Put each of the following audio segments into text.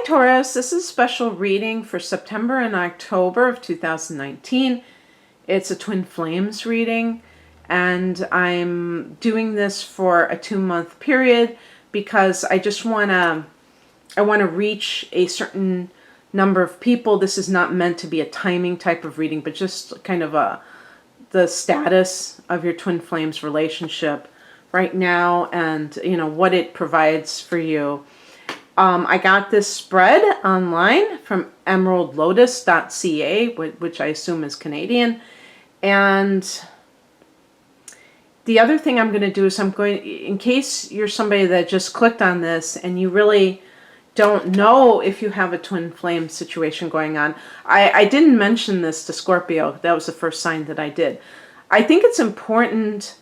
Taurus, this is a special reading for September and October of 2019. It's a twin flames reading, and I'm doing this for a 2-month period because I just want to reach a certain number of people. This is not meant to be a timing type of reading, but just kind of the status of your twin flames relationship right now, and what it provides for you. I got this spread online from emeraldlotus.ca, which I assume is Canadian. And the other thing I'm going to do is in case you're somebody that just clicked on this and you really don't know if you have a twin flame situation going on. I didn't mention this to Scorpio. That was the first sign that I did. I think it's important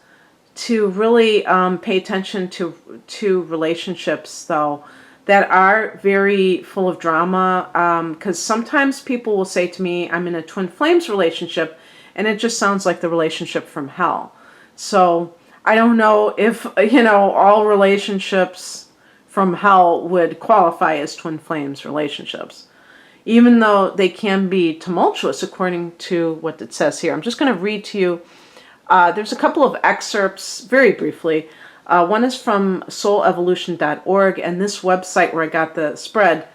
to really pay attention to relationships, though, that are very full of drama, because sometimes people will say to me, I'm in a twin flames relationship, and it just sounds like the relationship from hell. So I don't know if, all relationships from hell would qualify as twin flames relationships, even though they can be tumultuous according to what it says here. I'm just going to read to you. There's a couple of excerpts very briefly. One is from soulevolution.org, and this website where I got the spread,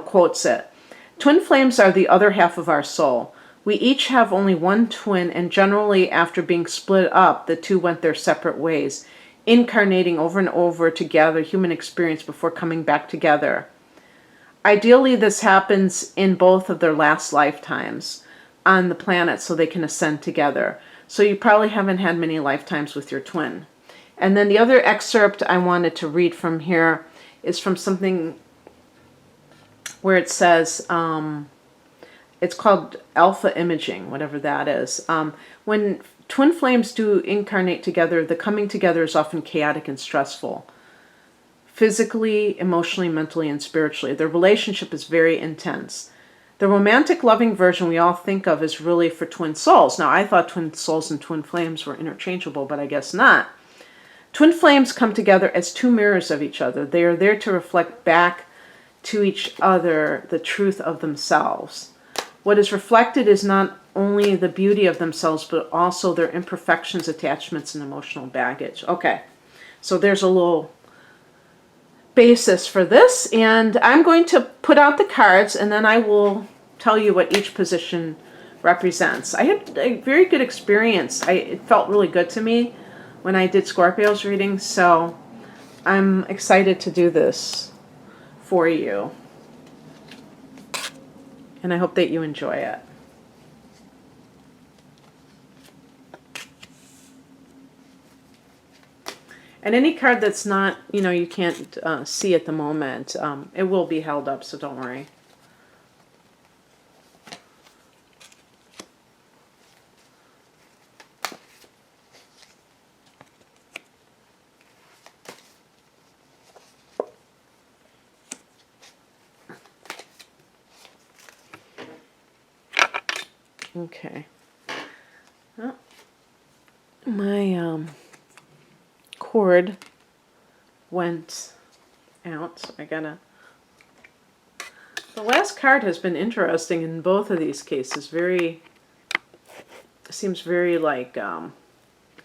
quotes it. Twin flames are the other half of our soul. We each have only one twin, and generally after being split up, the two went their separate ways, incarnating over and over to gather human experience before coming back together. Ideally, this happens in both of their last lifetimes on the planet so they can ascend together. So you probably haven't had many lifetimes with your twin. And then the other excerpt I wanted to read from here is from something where it says, it's called alpha imaging, whatever that is. When twin flames do incarnate together, the coming together is often chaotic and stressful. Physically, emotionally, mentally, and spiritually. Their relationship is very intense. The romantic, loving version we all think of is really for twin souls. Now, I thought twin souls and twin flames were interchangeable, but I guess not. Twin flames come together as two mirrors of each other. They are there to reflect back to each other the truth of themselves. What is reflected is not only the beauty of themselves, but also their imperfections, attachments, and emotional baggage. Okay, so there's a little basis for this, and I'm going to put out the cards, and then I will tell you what each position represents. I had a very good experience. It felt really good to me when I did Scorpio's reading, so I'm excited to do this for you. And I hope that you enjoy it. And any card that's not, you can't see at the moment, it will be held up, so don't worry. Okay. Well, my cord went out, so I gotta... The last card has been interesting in both of these cases. Seems very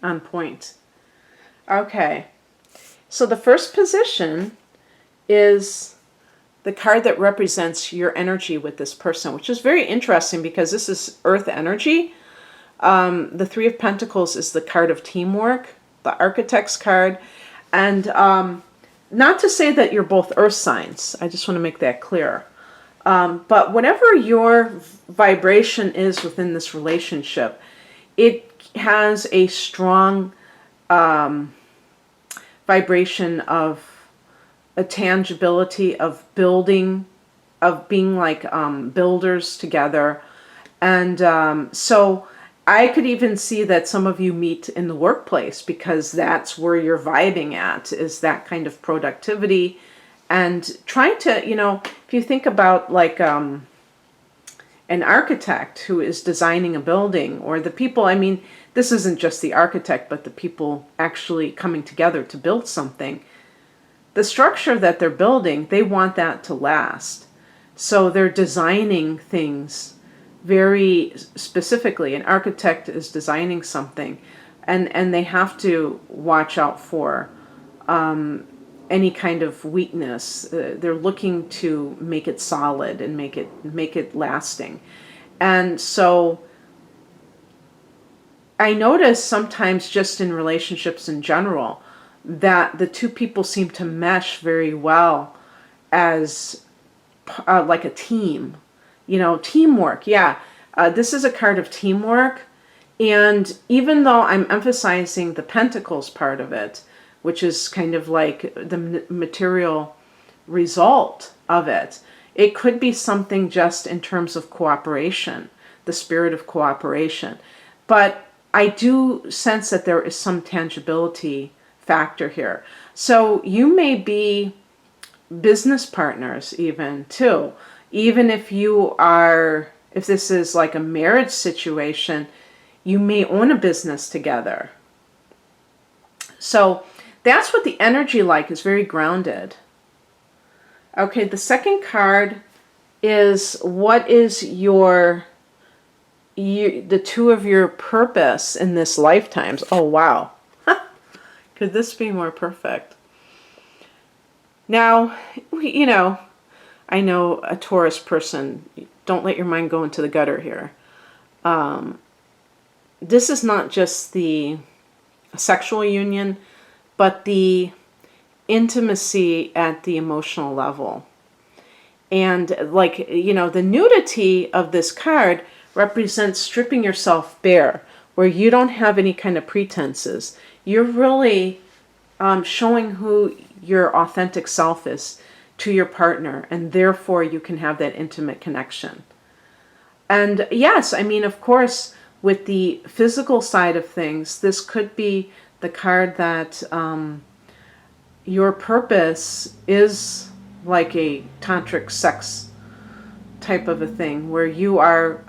on point. Okay. So the first position is the card that represents your energy with this person, which is very interesting because this is Earth energy. The Three of Pentacles is the card of teamwork, the Architect's card. And not to say that you're both Earth signs. I just want to make that clear. But whatever your vibration is within this relationship, it has a strong vibration of a tangibility of building, of being like builders together. And so I could even see that some of you meet in the workplace because that's where you're vibing at, is that kind of productivity. And trying to, if you think about like an architect who is designing a building, or the people, this isn't just the architect, but the people actually coming together to build something. the structure that they're building, they want that to last. So they're designing things very specifically. An architect is designing something, and they have to watch out for any kind of weakness. They're looking to make it solid and make it lasting. And so I notice sometimes, just in relationships in general, that the two people seem to mesh very well as like a team. Teamwork. Yeah, this is a card of teamwork. And even though I'm emphasizing the pentacles part of it, which is kind of like the material result of it, it could be something just in terms of cooperation, the spirit of cooperation. But I do sense that there is some tangibility factor here. So you may be business partners even too. Even if this is like a marriage situation, you may own a business together. So that's what the energy like is, very grounded. Okay, the second card is, what is the two of your purpose in this lifetime? Oh, wow. Could this be more perfect? Now, I know a Taurus person, don't let your mind go into the gutter here. This is not just the sexual union, but the intimacy at the emotional level. And the nudity of this card represents stripping yourself bare, where you don't have any kind of pretenses. You're really showing who your authentic self is to your partner, and therefore you can have that intimate connection. And yes, of course, with the physical side of things, this could be the card that your purpose is like a tantric sex type of a thing, where you are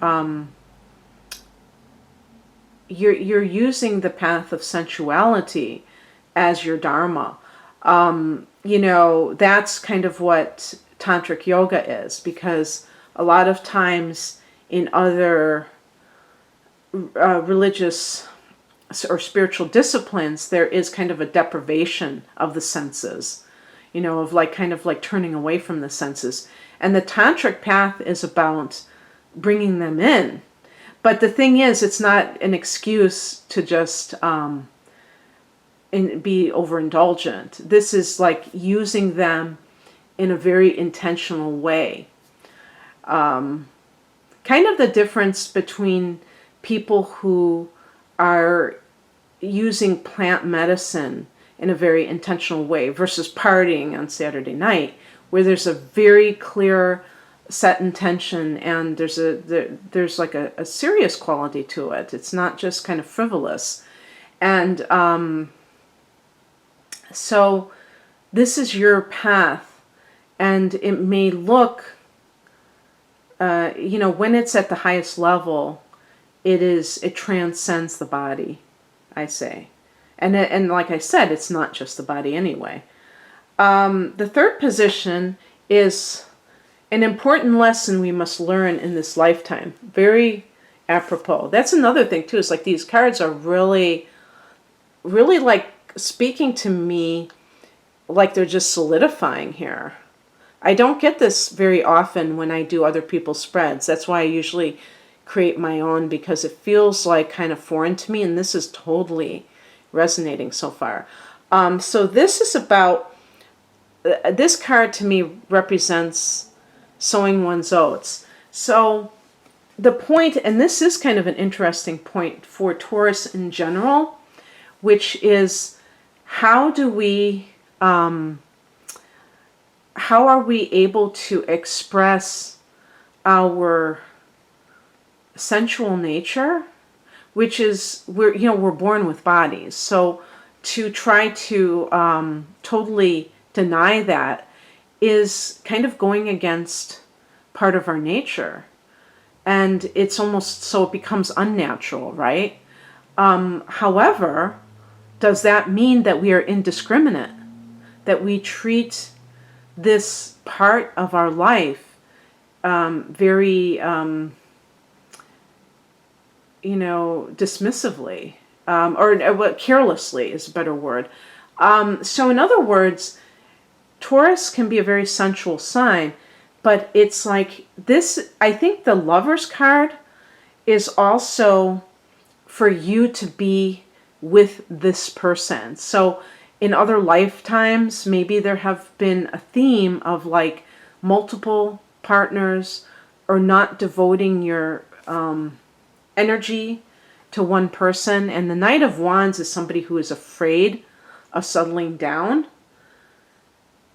you're using the path of sensuality as your dharma. That's kind of what tantric yoga is, because a lot of times in other religious or spiritual disciplines, there is kind of a deprivation of the senses, of kind of turning away from the senses. And the tantric path is about bringing them in. But the thing is, it's not an excuse to just be overindulgent. This is like using them in a very intentional way. Kind of the difference between people who are using plant medicine in a very intentional way versus partying on Saturday night, where there's a very clear set intention, and there's like a serious quality to it. It's not just kind of frivolous. And so this is your path, and it may look, when it's at the highest level, it transcends the body, I say. And like I said, it's not just the body anyway. The third position is an important lesson we must learn in this lifetime. Very apropos. That's another thing too. It's like these cards are really, really like speaking to me, like they're just solidifying here. I don't get this very often when I do other people's spreads. That's why I usually create my own, because it feels like kind of foreign to me, and this is totally resonating so far. So this is about, this card to me represents sowing one's oats. So the point, and this is kind of an interesting point for Taurus in general, which is how are we able to express our sensual nature, which is, we're born with bodies. So to try to totally deny that is kind of going against part of our nature. And it's almost, so it becomes unnatural, right? However, does that mean that we are indiscriminate? that we treat this part of our life very, dismissively, or carelessly is a better word. So in other words, Taurus can be a very sensual sign, but it's like this, I think the Lover's card is also for you to be with this person. So in other lifetimes, maybe there have been a theme of like multiple partners, or not devoting your energy to one person. And the Knight of Wands is somebody who is afraid of settling down.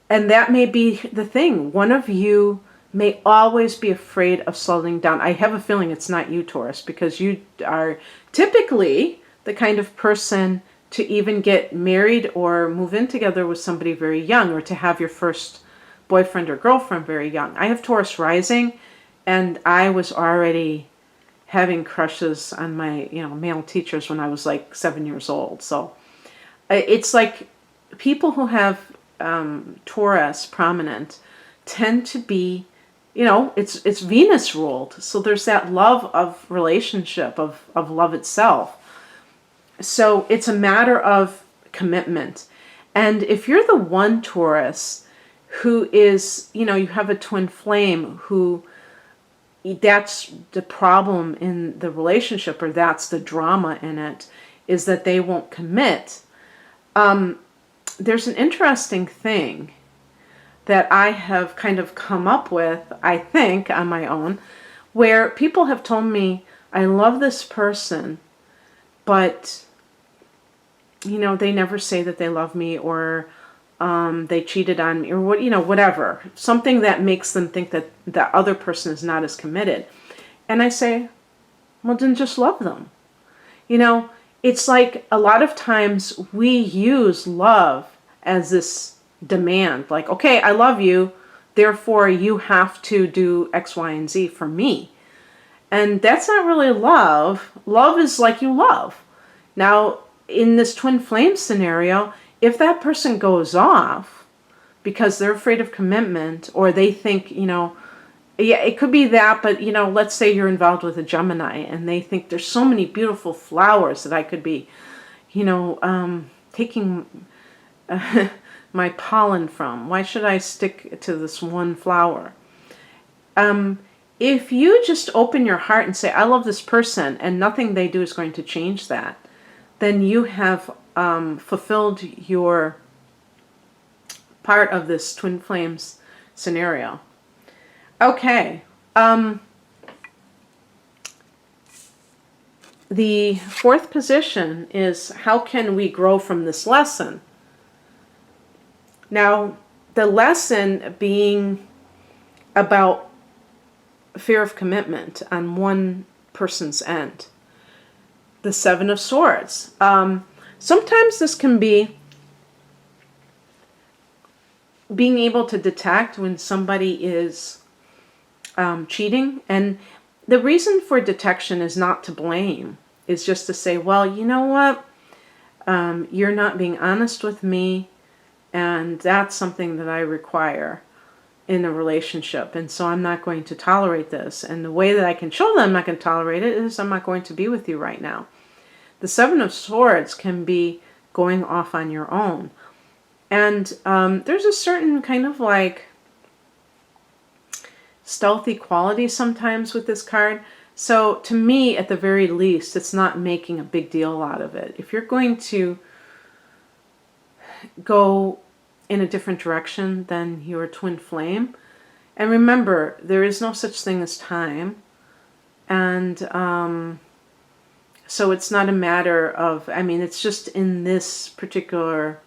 And that may be the thing. One of you may always be afraid of settling down. I have a feeling it's not you, Taurus, because you are typically the kind of person to even get married or move in together with somebody very young, or to have your first boyfriend or girlfriend very young. I have Taurus rising, and I was already having crushes on my male teachers when I was like 7 years old. So it's like people who have Taurus prominent tend to be, it's Venus ruled. So there's that love of relationship, of love itself. So it's a matter of commitment. And if you're the one Taurus who is, you have a twin flame who, that's the problem in the relationship, or that's the drama in it, is that they won't commit. There's an interesting thing that I have kind of come up with, I think, on my own, where people have told me, I love this person, but, they never say that they love me, or they cheated on me, or whatever. Something that makes them think that the other person is not as committed. And I say, well, then just love them. It's like a lot of times we use love as this demand, like, okay, I love you, therefore you have to do X, Y, and Z for me. And that's not really love. Love is like you love. Now, in this twin flame scenario, if that person goes off because they're afraid of commitment, or they think, yeah, it could be that, but, let's say you're involved with a Gemini and they think there's so many beautiful flowers that I could be, taking my pollen from. Why should I stick to this one flower? If you just open your heart and say, I love this person, and nothing they do is going to change that, then you have fulfilled your part of this twin flames scenario. Okay. The fourth position is, how can we grow from this lesson? Now, the lesson being about fear of commitment on one person's end. The Seven of Swords. Sometimes this can be being able to detect when somebody is cheating. And the reason for detection is not to blame. It's just to say, well, you know what? You're not being honest with me, and that's something that I require in a relationship. And so I'm not going to tolerate this. And the way that I can show them I'm not going to tolerate it is I'm not going to be with you right now. The Seven of Swords can be going off on your own. And there's a certain kind of like stealthy quality sometimes with this card. So to me, at the very least, it's not making a big deal out of it. If you're going to go in a different direction than your twin flame, and remember, there is no such thing as time. And so it's not a matter of, it's just in this particular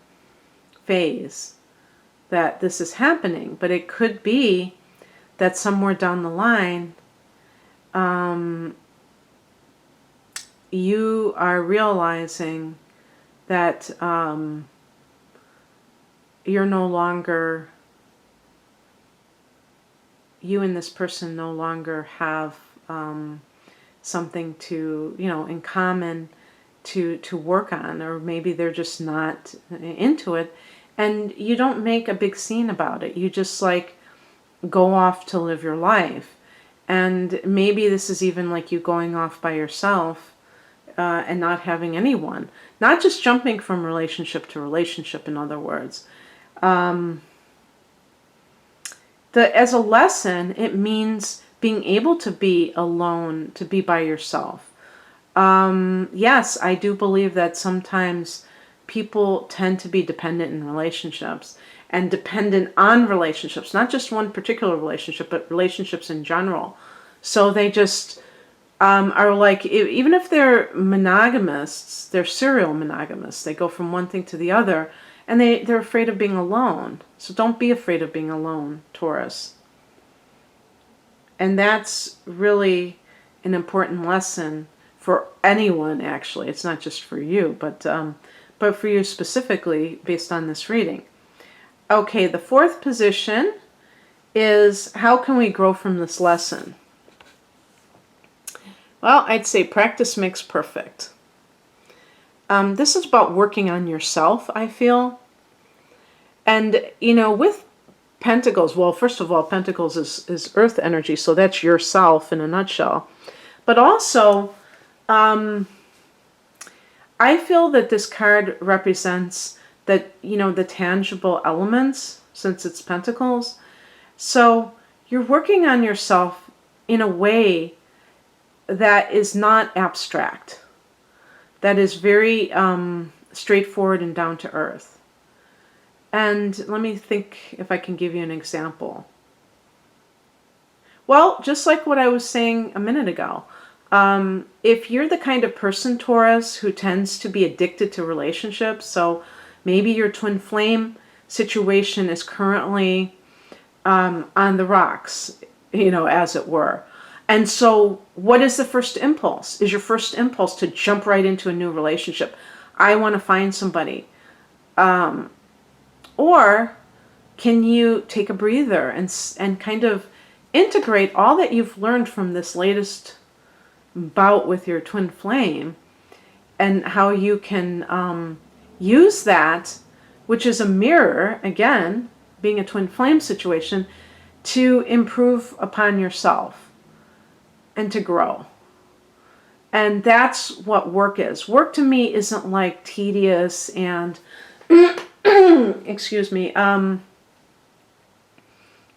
phase that this is happening. But it could be that somewhere down the line, you are realizing that you're no longer, you and this person no longer have something to, in common to work on, or maybe they're just not into it. And you don't make a big scene about it. You just like go off to live your life. And maybe this is even like you going off by yourself and not having anyone. Not just jumping from relationship to relationship, in other words. As a lesson, it means being able to be alone, to be by yourself. Yes, I do believe that sometimes people tend to be dependent in relationships and dependent on relationships, not just one particular relationship, but relationships in general. So they just are like, even if they're monogamists, they're serial monogamists. They go from one thing to the other, and they're afraid of being alone. So don't be afraid of being alone, Taurus. And that's really an important lesson for anyone, actually. It's not just for you, but for you specifically based on this reading. Okay, the fourth position is, how can we grow from this lesson? Well, I'd say practice makes perfect. This is about working on yourself, I feel. And, with Pentacles, well, first of all, Pentacles is earth energy, so that's yourself in a nutshell. But also, I feel that this card represents that, the tangible elements, since it's Pentacles. So you're working on yourself in a way that is not abstract, that is very straightforward and down to earth. And let me think if I can give you an example. Well, just like what I was saying a minute ago, if you're the kind of person, Taurus, who tends to be addicted to relationships, so maybe your twin flame situation is currently on the rocks, as it were. And so what is the first impulse? Is your first impulse to jump right into a new relationship? I want to find somebody. Or can you take a breather and kind of integrate all that you've learned from this latest bout with your twin flame, and how you can use that, which is a mirror, again, being a twin flame situation, to improve upon yourself and to grow. And that's what work is. Work to me isn't like tedious and excuse me,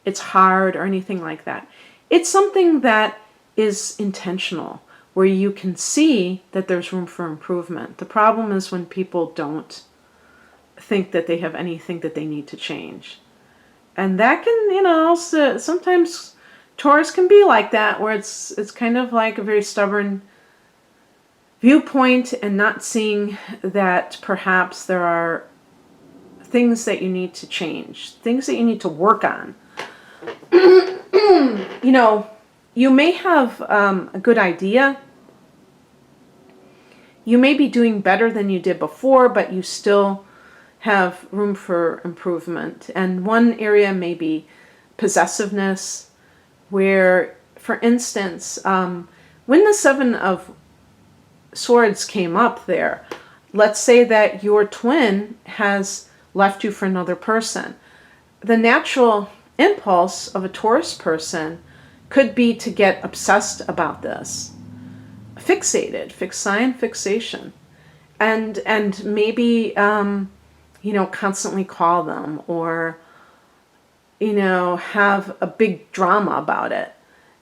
it's hard or anything like that. It's something that is intentional, where you can see that there's room for improvement. The problem is when people don't think that they have anything that they need to change. And that can, sometimes Taurus can be like that, where it's kind of like a very stubborn viewpoint and not seeing that perhaps there are things that you need to change, things that you need to work on. You may have a good idea. You may be doing better than you did before, but you still have room for improvement. And one area may be possessiveness, where, for instance, when the Seven of Swords came up there, let's say that your twin has left you for another person. The natural impulse of a Taurus person could be to get obsessed about this, fixated, fixed sign, fixation, and maybe constantly call them, or have a big drama about it,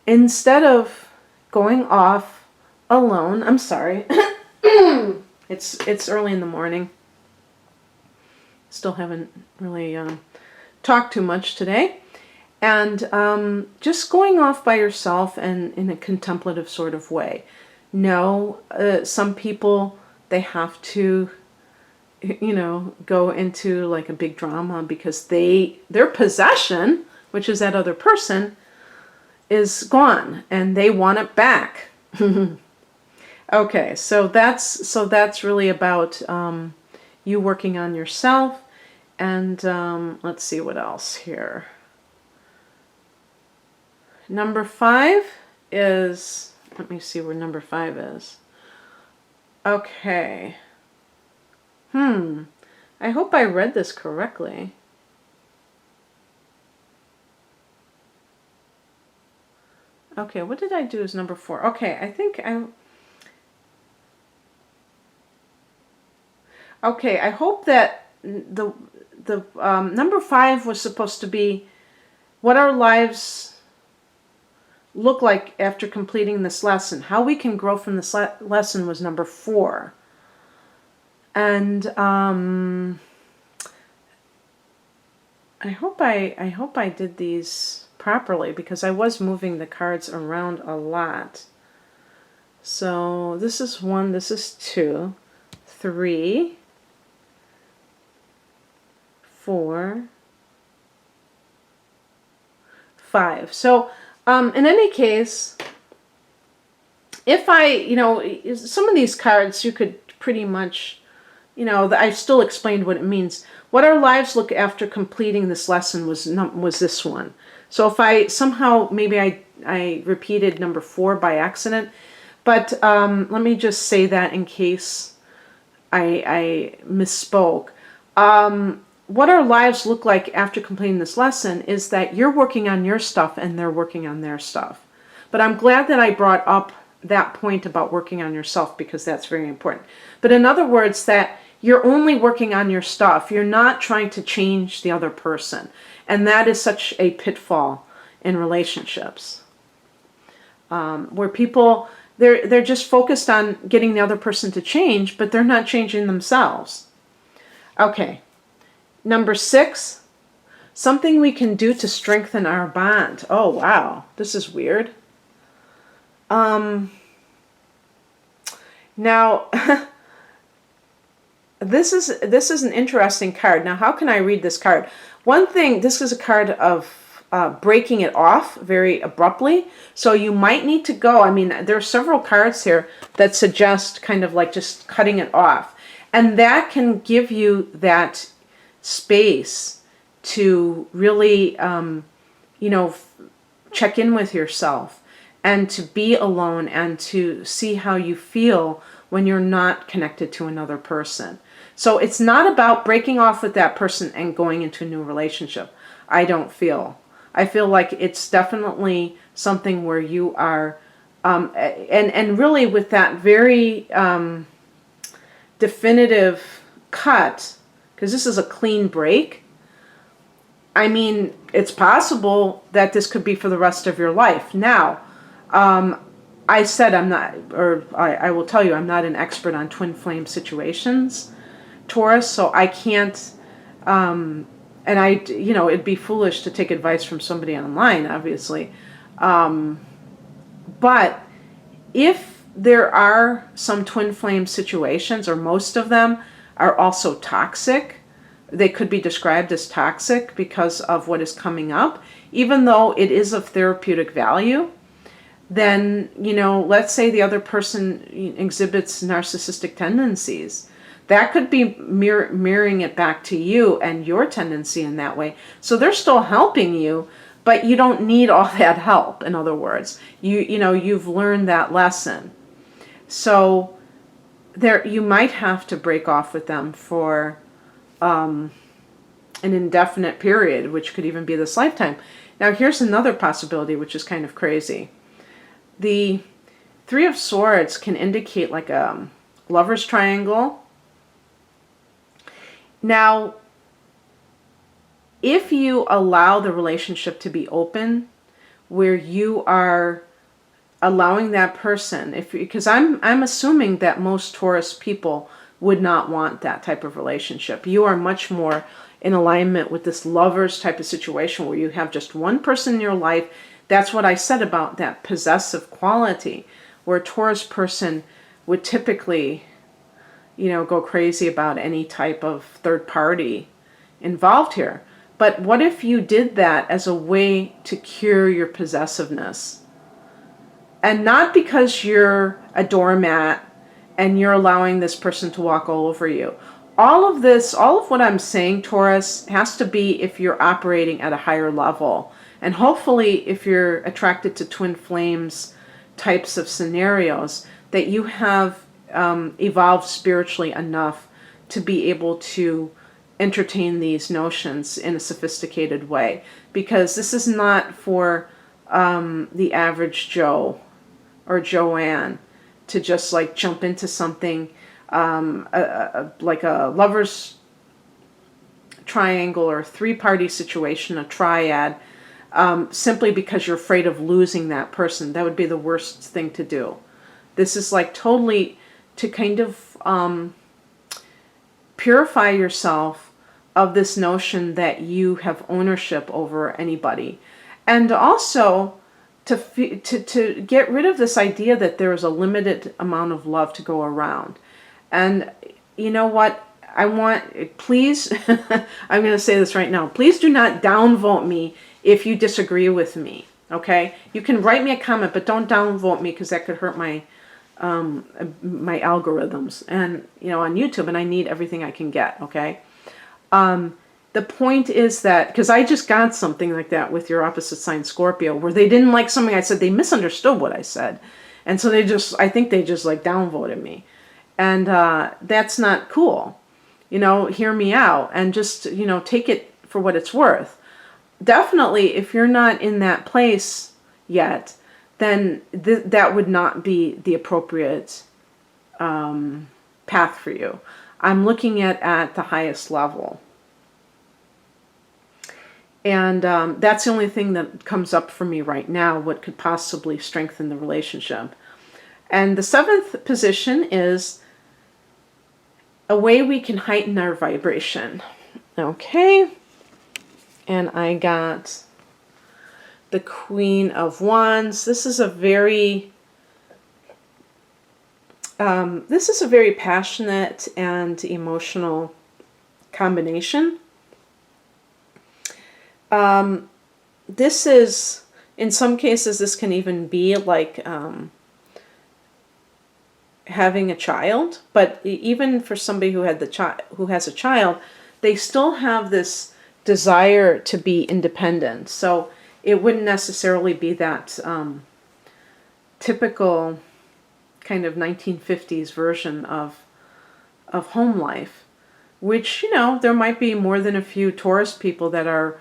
instead of going off alone. I'm sorry. It's early in the morning. Still haven't really talked too much today. And just going off by yourself and in a contemplative sort of way. No, some people, they have to, go into like a big drama because their possession, which is that other person, is gone and they want it back. Okay, so that's really about you working on yourself. And let's see what else here. Number 5 is, let me see where number 5 is. Okay. I hope I read this correctly. Okay, what did I do as number 4? Okay, I think okay, I hope that the number 5 was supposed to be what our lives look like after completing this lesson. How we can grow from this lesson was number 4. And I hope I did these properly, because I was moving the cards around a lot. So this is 1, this is 2, 3, 4, 5. So in any case, if I, some of these cards you could pretty much, I still explained what it means. What our lives look after completing this lesson was this one. So if I somehow, maybe I repeated number 4 by accident, but let me just say that in case I misspoke. What our lives look like after completing this lesson is that you're working on your stuff and they're working on their stuff. But I'm glad that I brought up that point about working on yourself, because that's very important. But in other words, that you're only working on your stuff. You're not trying to change the other person. And that is such a pitfall in relationships. Where people, they're just focused on getting the other person to change, but they're not changing themselves. Okay. Number 6, something we can do to strengthen our bond. Oh, wow. This is weird. Now, this is an interesting card. Now, how can I read this card? One thing, this is a card of breaking it off very abruptly. So you might need to go. I mean, there are several cards here that suggest kind of like just cutting it off. And that can give you that space to really, check in with yourself and to be alone and to see how you feel when you're not connected to another person. So it's not about breaking off with that person and going into a new relationship. I don't feel. I feel like it's definitely something where you are, and really with that very definitive cut, because this is a clean break. I mean, it's possible that this could be for the rest of your life. Now, I said I'm not, or I will tell you, I'm not an expert on twin flame situations, Taurus, so I can't, and it'd be foolish to take advice from somebody online, obviously. But if there are some twin flame situations, or most of them are also toxic, they could be described as toxic because of what is coming up, even though it is of therapeutic value. Then, let's say the other person exhibits narcissistic tendencies. That could be mirroring it back to you and your tendency in that way. So they're still helping you, but you don't need all that help. In other words, you've learned that lesson. So you might have to break off with them for an indefinite period, which could even be this lifetime. Now, here's another possibility, which is kind of crazy. The 3 of Swords can indicate like a lover's triangle. Now, if you allow the relationship to be open, where you are allowing that person, because I'm assuming that most Taurus people would not want that type of relationship. You are much more in alignment with this lover's type of situation where you have just one person in your life. That's what I said about that possessive quality, where a Taurus person would typically, go crazy about any type of third party involved here. But what if you did that as a way to cure your possessiveness? And not because you're a doormat and you're allowing this person to walk all over you. All of what I'm saying, Taurus, has to be if you're operating at a higher level. And hopefully, if you're attracted to twin flames types of scenarios, that you have evolved spiritually enough to be able to entertain these notions in a sophisticated way, because this is not for the average Joe or Joanne to just like jump into something like a lover's triangle or a three-party situation, a triad, simply because you're afraid of losing that person. That would be the worst thing to do. This is like totally to kind of purify yourself of this notion that you have ownership over anybody. And also to get rid of this idea that there is a limited amount of love to go around. And you know what? I want, please, I'm going to say this right now. Please do not downvote me if you disagree with me, okay? You can write me a comment, but don't downvote me, because that could hurt my my algorithms and, you know, on YouTube, and I need everything I can get, okay? The point is that, because I just got something like that with your opposite sign Scorpio, where they didn't like something I said, they misunderstood what I said. And so I think they just like downvoted me. And that's not cool. You know, hear me out and just, you know, take it for what it's worth. Definitely, if you're not in that place yet, then that would not be the appropriate path for you. I'm looking at the highest level. And that's the only thing that comes up for me right now, what could possibly strengthen the relationship. And the 7th position is a way we can heighten our vibration. Okay. And I got the Queen of Wands. This is a very passionate and emotional combination. This is, in some cases, this can even be like having a child. But even for somebody who has a child, they still have this desire to be independent. So it wouldn't necessarily be that typical kind of 1950s version of home life, which, you know, there might be more than a few Taurus people that are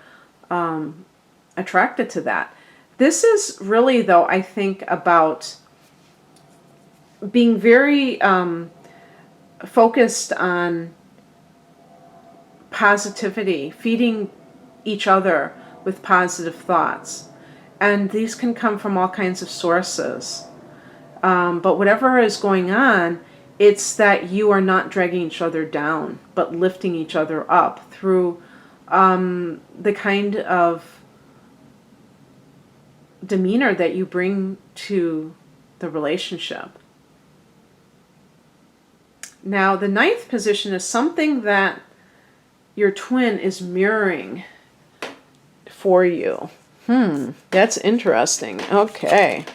attracted to that. This is really, though, I think about being very focused on positivity, feeding each other with positive thoughts. And these can come from all kinds of sources. But whatever is going on, it's that you are not dragging each other down, but lifting each other up through the kind of demeanor that you bring to the relationship. Now, the 9th position is something that your twin is mirroring for you. That's interesting. Okay.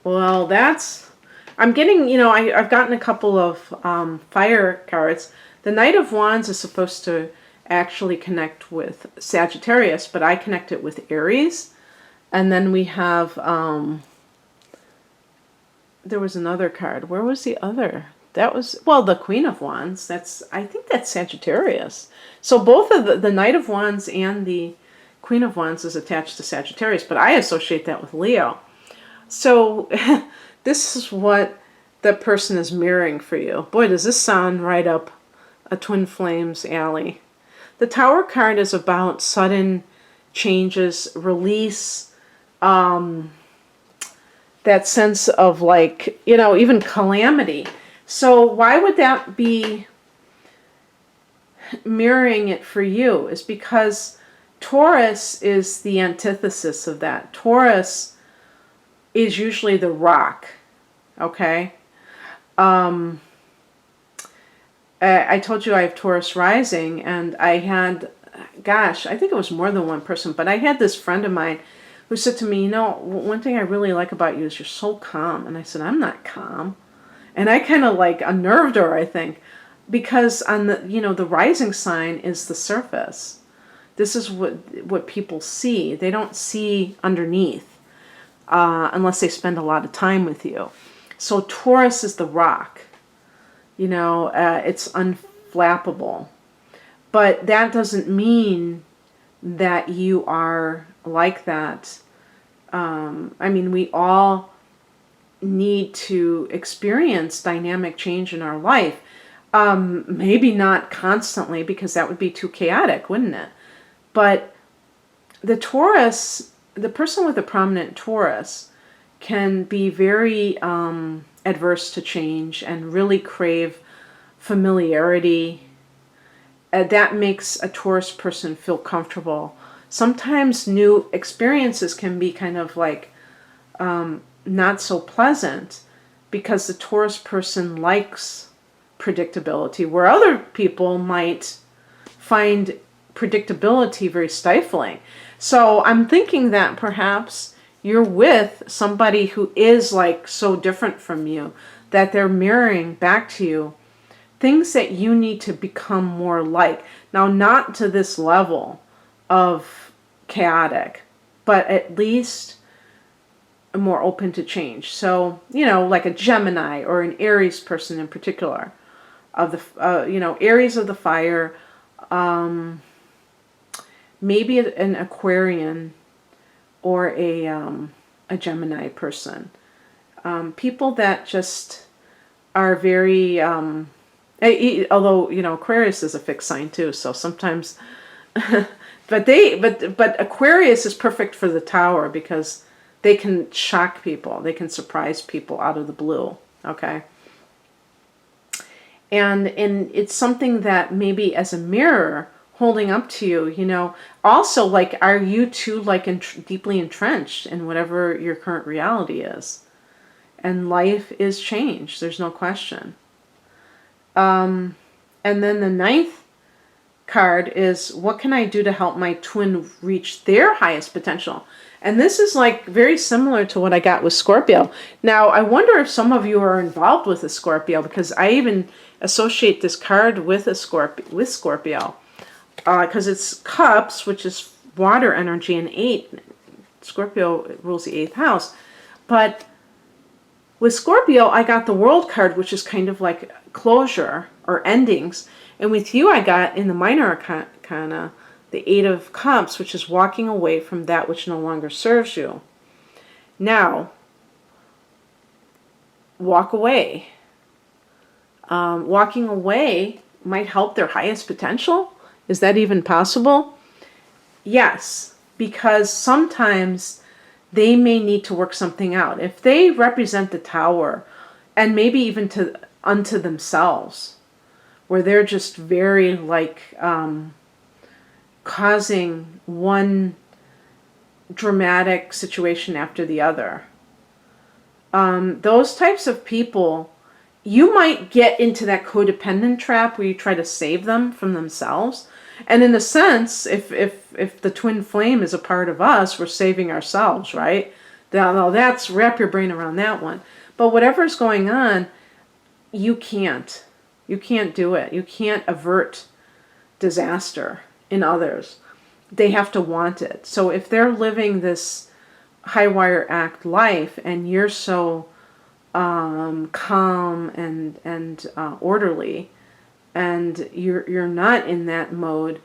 Well, I'm getting, you know, I've gotten a couple of fire cards. The Knight of Wands is supposed to actually connect with Sagittarius, but I connect it with Aries. And then we have, there was another card. Where was the other? That was, well, the Queen of Wands. I think that's Sagittarius. So both of the Knight of Wands and the Queen of Wands is attached to Sagittarius, but I associate that with Leo. So this is what the person is mirroring for you. Boy, does this sound right up a twin flames alley. The Tower card is about sudden changes, release, that sense of like, you know, even calamity. So why would that be mirroring it for you? Is because Taurus is the antithesis of that. Taurus is usually the rock, okay? I told you I have Taurus rising, and I had, gosh, I think it was more than one person, but I had this friend of mine who said to me, you know, one thing I really like about you is you're so calm. And I said, I'm not calm. And I kind of like unnerved her, I think, because on the, you know, the rising sign is the surface. This is what people see. They don't see underneath unless they spend a lot of time with you. So Taurus is the rock. You know, it's flappable. But that doesn't mean that you are like that. I mean, we all need to experience dynamic change in our life. Maybe not constantly, because that would be too chaotic, wouldn't it? But the Taurus, the person with a prominent Taurus, can be very adverse to change and really crave familiarity. That makes a Taurus person feel comfortable. Sometimes new experiences can be kind of like not so pleasant, because the Taurus person likes predictability, where other people might find predictability very stifling. So I'm thinking that perhaps you're with somebody who is like so different from you, that they're mirroring back to you things that you need to become more like. Now, not to this level of chaotic, but at least more open to change. So, you know, like a Gemini or an Aries person in particular, of the, you know, Aries of the fire, maybe an Aquarian or a Gemini person. People that just are very, although, you know, Aquarius is a fixed sign too, so sometimes, but Aquarius is perfect for the Tower, because they can shock people, they can surprise people out of the blue, okay? And it's something that maybe as a mirror holding up to you, you know, also, like, are you too, like, deeply entrenched in whatever your current reality is? And life is change, there's no question. And then the 9th card is, what can I do to help my twin reach their highest potential? And this is like very similar to what I got with Scorpio. Now, I wonder if some of you are involved with a Scorpio, because I even associate this card with a Scorpio, because it's Cups, which is water energy, and 8. Scorpio rules the 8th house. But with Scorpio, I got the World card, which is kind of like closure or endings. And with you, I got in the minor arcana the 8 of Cups, which is walking away from that which no longer serves you. Now, walk away. Walking away might help their highest potential. Is that even possible? Yes, because sometimes they may need to work something out. If they represent the Tower, and maybe even unto themselves, where they're just very like causing one dramatic situation after the other. Those types of people, you might get into that codependent trap where you try to save them from themselves. And in a sense, if the twin flame is a part of us, we're saving ourselves, right? Now that's, wrap your brain around that one. But whatever's going on, you can't do it. You can't avert disaster in others. They have to want it. So if they're living this high wire act life, and you're so calm and orderly, and you're not in that mode,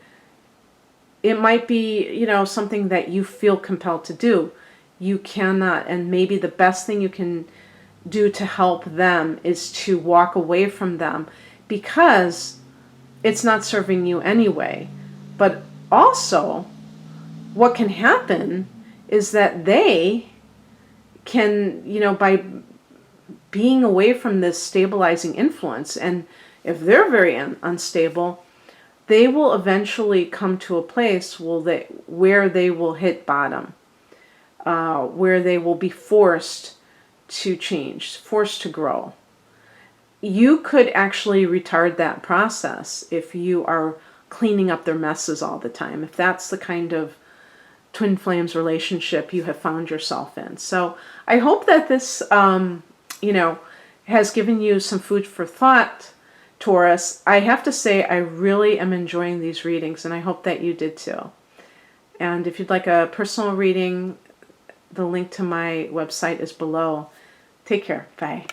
it might be, you know, something that you feel compelled to do. You cannot, and maybe the best thing you can do to help them is to walk away from them, because it's not serving you anyway. But also, what can happen is that they can, you know, by being away from this stabilizing influence, and if they're very unstable, they will eventually come to a place where they will hit bottom, where they will be forced to change, forced to grow. You could actually retard that process if you are cleaning up their messes all the time, if that's the kind of twin flames relationship you have found yourself in. So I hope that this, you know, has given you some food for thought, Taurus. I have to say, I really am enjoying these readings, and I hope that you did too. And if you'd like a personal reading, the link to my website is below. Take care. Bye.